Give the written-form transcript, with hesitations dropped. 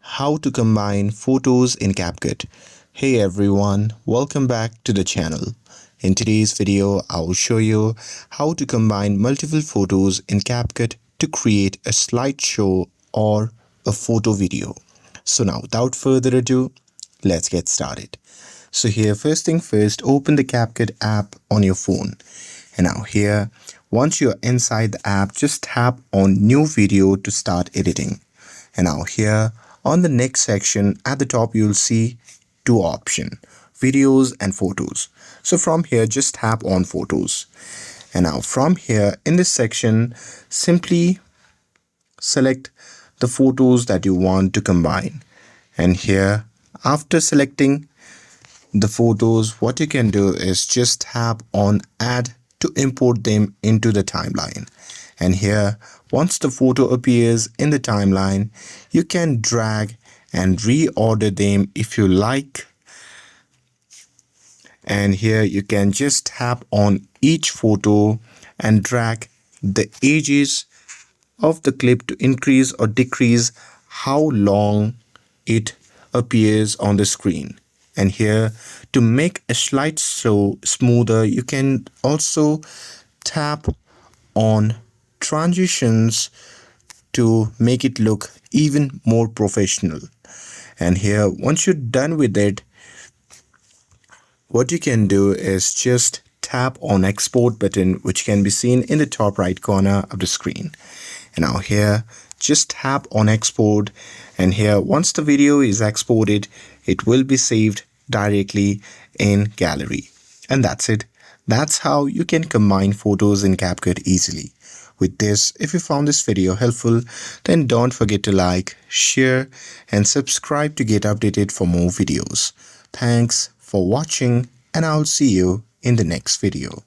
How to combine photos in CapCut. Hey everyone, welcome back to the channel. In today's video, I will show you how to combine multiple photos in CapCut to create a slideshow or a photo video. So now without further ado, let's get started. So here, first thing first, open the CapCut app on your phone. And now here, once you're inside the app, just tap on new video to start editing. And now here on the next section at the top, you'll see two options, videos and photos. So from here, just tap on photos. And now from here in this section, simply select the photos that you want to combine. And here, after selecting the photos, what you can do is just tap on add to import them into the timeline. And here, once the photo appears in the timeline, you can drag and reorder them if you like. And here you can just tap on each photo and drag the edges of the clip to increase or decrease how long it appears on the screen. And here, to make a slideshow smoother, you can also tap on transitions to make it look even more professional. And here, once you're done with it, what you can do is just tap on export button, which can be seen in the top right corner of the screen. And now here, just tap on export, and here once the video is exported, it will be saved directly in gallery. And that's it. That's how you can combine photos in CapCut easily. With this, if you found this video helpful, then don't forget to like, share and subscribe to get updated for more videos. Thanks for watching, and I'll see you in the next video.